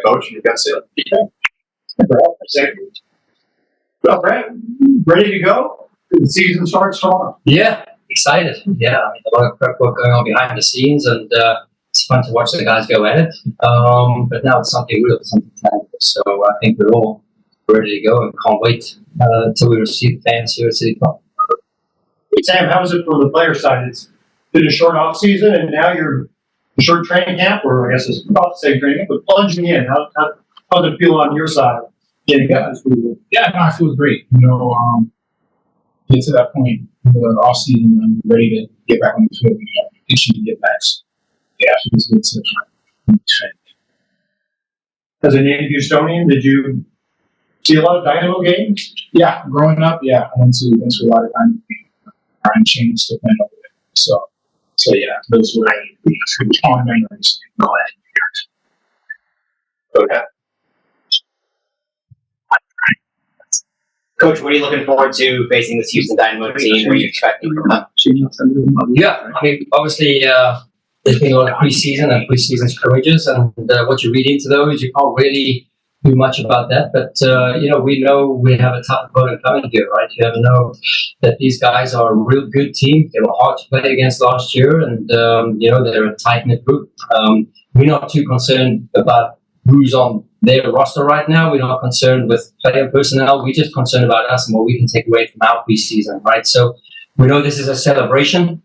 Coach, you got it. Well, Brett, ready to go? The season starts tomorrow. Yeah, excited. Yeah, I mean, a lot of prep work going on behind the scenes, and it's fun to watch the guys go at it. But now it's something real, something tangible. So I think we're all ready to go and can't wait until we receive the fans here at City Park. Sam, how was it from the player side? It's been a short off season, and now you're a short training camp, or I guess it's not the same training camp, but plunging in. How did it feel on your side? Guys, yeah, no, I feel great. Get to that point in the off season and ready to get back on the field. Itching to get back. So, yeah, it feels good to train. As a native Houstonian, did you see a lot of Dynamo games? Yeah, growing up, I went to a lot of Dynamo games. I changed the plan over there. So yeah, those were fond memories. Go ahead. Okay. Coach, what are you looking forward to facing this Houston Dynamo team? What are you expecting from them? Yeah, I mean, obviously, there's been a lot of preseason and preseason scrimmages, and what you read into those, you can't really do much about that. But, we know we have a tough opponent coming here, right? You never know that these guys are a real good team. They were hard to play against last year, and, they're a tight-knit group. We're not too concerned about who's on their roster right now. We're not concerned with player personnel. We're just concerned about us and what we can take away from our preseason, right? So we know this is a celebration,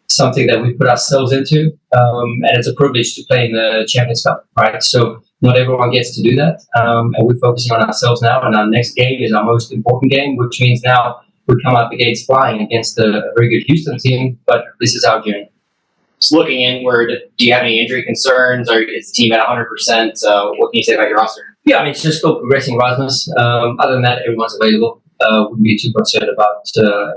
something that we've put ourselves into, and it's a privilege to play in the Champions Cup, right? So not everyone gets to do that, and we're focusing on ourselves now, and our next game is our most important game, which means now we come out the gates flying against a very good Houston team, but this is our journey. Just looking inward, do you have any injury concerns, or is the team at 100%? What can you say about your roster? Yeah, I mean, it's just still progressing, Rasmus. Other than that, everyone's available. Wouldn't be too concerned about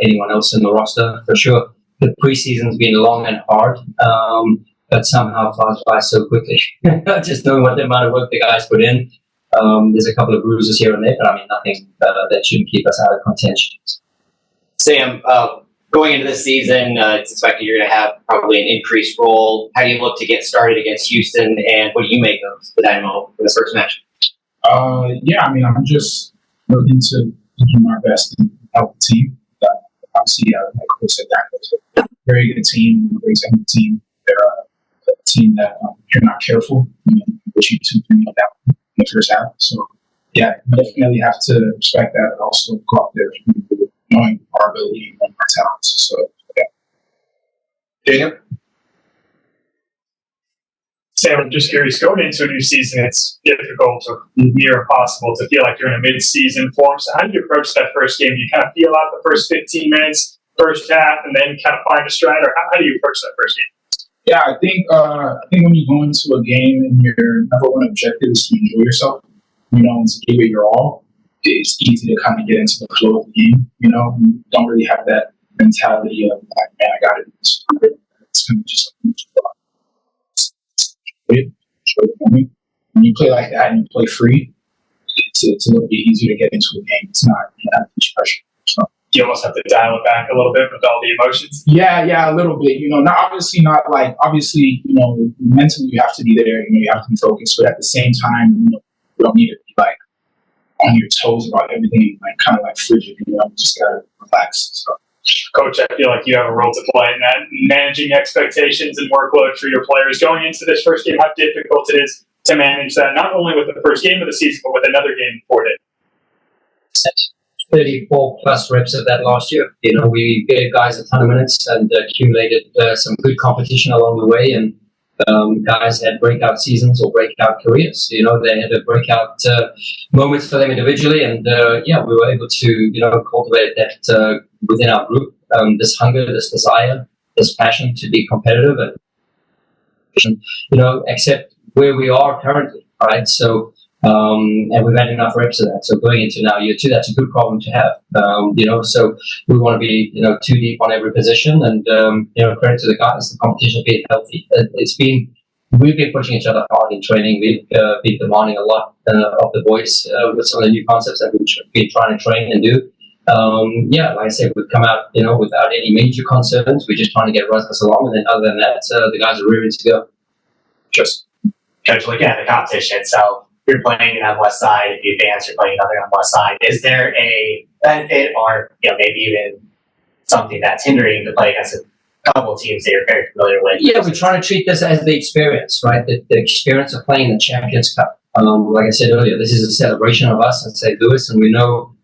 anyone else in the roster, for sure. The preseason's been long and hard, but somehow flies by so quickly. Just knowing what the amount of work the guys put in. There's a couple of bruises here and there, but I mean, nothing that shouldn't keep us out of contention. Sam, going into this season, it's expected you're going to have probably an increased role. How do you look to get started against Houston, and what do you make of the Dynamo for this first match? I'm just looking to do my best and help the team. Obviously, like Chris said, Dynamo's a very good team, a very technical team. They're a team that, if you're not careful, push you 2-3 down in the first half. So, yeah, definitely have to respect that, and also go out there knowing our ability and our talents. So, yeah. Daniel? Sam, I'm just curious, going into a new season, it's difficult or near impossible to feel like you're in a mid-season form. So how do you approach that first game? Do you kind of feel out the first 15 minutes, first half, and then kind of find a stride? Or how do you approach that first game? Yeah, I think when you go into a game and your number one objective is to enjoy yourself, and to give it your all, it's easy to kind of get into the flow of the game. You don't really have that mentality of like, man, I got to do this. It's kind of just enjoy the moment. When you play like that and you play free, it's a little bit easier to get into a game. It's not much pressure. So You almost have to dial it back a little bit with all the emotions. Yeah, a little bit. Obviously, mentally you have to be there. You have to be focused, but at the same time, you don't need to be like on your toes about everything, like kind of like frigid. You just gotta relax. So. Coach, I feel like you have a role to play in that, managing expectations and workload for your players. Going into this first game, how difficult it is to manage that, not only with the first game of the season, but with another game before it. 34 plus reps of that last year. We gave guys a ton of minutes and accumulated some good competition along the way, and guys had breakout seasons or breakout careers. They had a breakout moments for them individually, and we were able to cultivate that within our group. This hunger, this desire, this passion to be competitive, and accept where we are currently, right? So. And we've had enough reps of that. So going into now year 2, that's a good problem to have. So we want to be, too deep on every position, and credit to the guys. The competition being healthy. We've been pushing each other hard in training. We've been demanding a lot of the boys with some of the new concepts that we've been trying to train and do. Like I said, we've come out, without any major concerns. We're just trying to get Rasmus along, and then other than that, the guys are ready to go. Coach, looking at the competition itself, you're playing it on the west side. If you advance, you're playing another on the west side. Is there a benefit, or maybe even something that's hindering to play against a couple of teams that you're very familiar with? Yeah, we try to treat this as the experience, right? The experience of playing the Champions Cup. Like I said earlier, this is a celebration of us in St. Louis, and we know,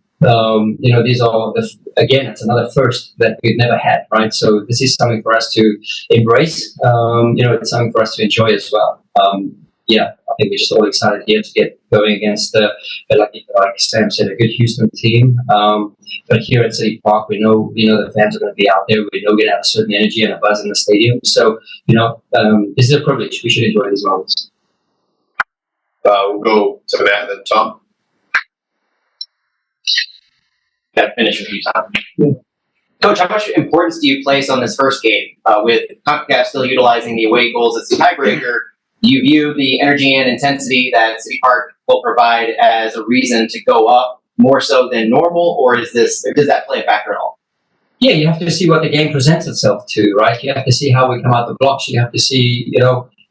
these are again, it's another first that we've never had, right? So this is something for us to embrace. It's something for us to enjoy as well. I think we're just all excited here to get going against like Sam said, a good Houston team. But here at City Park, we know the fans are going to be out there. We know we're going to have a certain energy and a buzz in the stadium. So this is a privilege. We should enjoy these moments. We'll go to Matt and then Tom. Got to finish with you, Tom. Yeah. Coach, how much importance do you place on this first game? With CONCACAF still utilizing the away goals as the tiebreaker, do you view the energy and intensity that City Park will provide as a reason to go up more so than normal, or does that play a factor at all? Yeah, you have to see what the game presents itself to, right? You have to see how we come out the blocks. You have to see,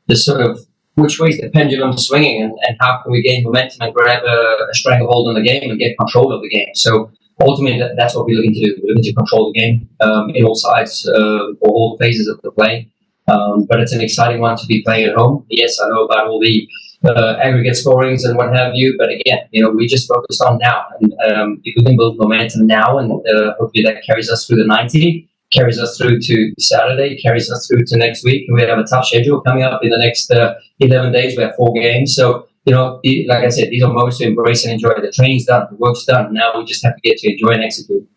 the sort of which way is the pendulum swinging, and how can we gain momentum and grab a stranglehold on the game and get control of the game. So ultimately, that's what we're looking to do. We're looking to control the game in all sides, or all phases of the play. But it's an exciting one to be playing at home. Yes, I know about all the aggregate scorings and what have you, but again, we just focused on now, and if we can build momentum now, and hopefully that carries us through the 90, carries us through to Saturday, carries us through to next week. We have a tough schedule coming up in the next 11 days. We have 4 games, so like I said, these are moments to embrace and enjoy. The training's done, the work's done. Now we just have to get to enjoy and execute.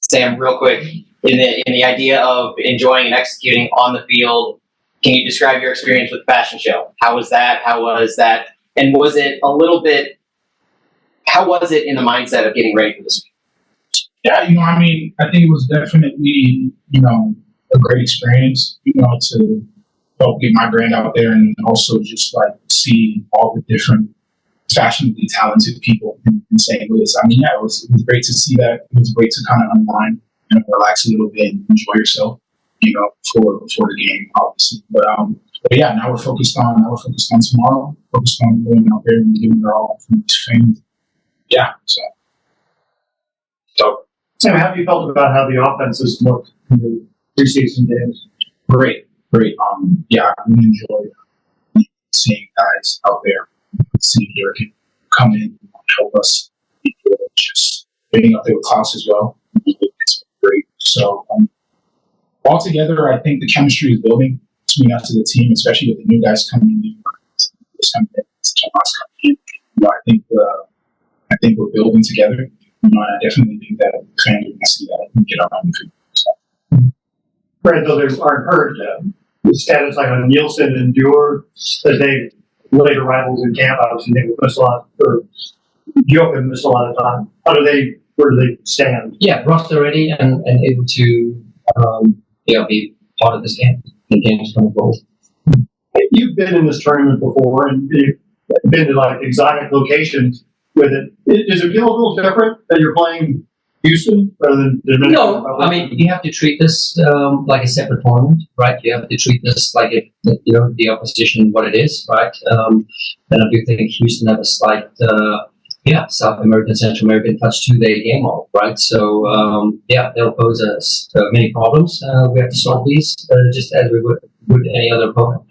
Sam, real quick, in the idea of enjoying and executing on the field, can you describe your experience with the fashion show? How was that? And was it a little bit, how was it in the mindset of getting ready for this week? Yeah, I think it was definitely, a great experience, to help get my brand out there, and also just see all the different fashionably talented people in St. Louis. It was great to see that. It was great to kind of unwind and relax a little bit and enjoy yourself, for the game, obviously. But yeah, now we're focused on tomorrow. Focused on going out there and giving it all for these fans. Yeah. So. Sam, how have you felt about how the offense has looked in the preseason games? Great. I really enjoyed seeing guys out there, seeing Derek come in and help us. Just getting up there with Klaus as well. It's great. So altogether, I think the chemistry is building between us and the team, especially with the new guys coming in. I think we're building together. I definitely think that the fans are going to see that and get up on the field. So. Brad, though there aren't heard the status like on Nielsen and Dior, that they later rivals in camp. Obviously, they missed a lot, or Jochen missed a lot of time. Where do they stand? Yeah, roster ready and able to be part of this game. The game's going to roll. You've been in this tournament before, and you've been to exotic locations with it. Does it feel a little different that you're playing Houston rather than Dominican? No, you have to treat this like a separate tournament, right? You have to treat this like the opposition what it is, right? And I do think Houston have a slight South American, Central American touch to their game model, right? So they'll pose us many problems. We have to solve these just as we would any other opponent.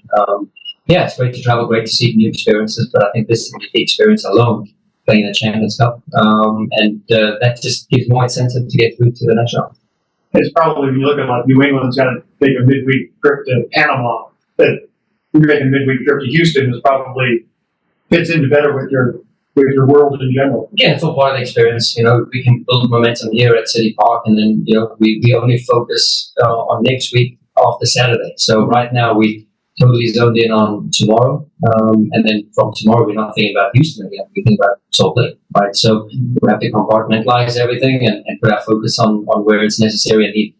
It's great to travel, great to see new experiences, but I think this is the experience alone, playing the Champions Cup, and that just gives more incentive to get through to the next round. It's probably, when you look at New England's got to take a midweek trip to Panama, that you're making a midweek trip to Houston is probably fits into better with your world in general. Yeah, it's all part of the experience. We can build momentum here at City Park, and then we only focus on next week after Saturday. So right now we totally zoned in on tomorrow, and then from tomorrow we're not thinking about Houston again. We think about Salt Lake, right? So we have to compartmentalize everything and put our focus on where it's necessary and needed.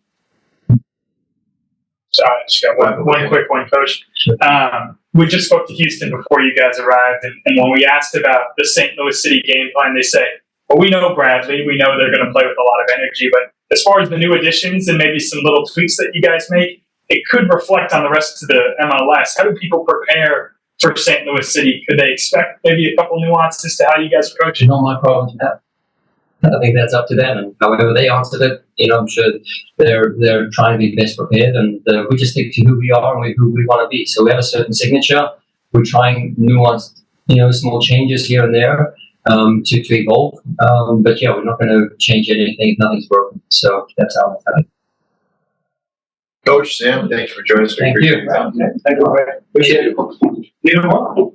So I just got one quick one, Coach. We just spoke to Houston before you guys arrived, and when we asked about the St. Louis City game plan, they say, well, we know Bradley, we know they're going to play with a lot of energy, but as far as the new additions and maybe some little tweaks that you guys make, it could reflect on the rest of the MLS. How do people prepare for St. Louis City? Could they expect maybe a couple nuances to how you guys approach it? Not my problem to have. I think that's up to them, and however they answered it, I'm sure they're trying to be best prepared, and we just stick to who we are and who we want to be. So we have a certain signature. We're trying nuanced, small changes here and there to evolve. But yeah, we're not going to change anything. Nothing's broken. So that's how I think. Coach Sam, thanks for joining us. Thank you. Thank you. Appreciate it. See you tomorrow.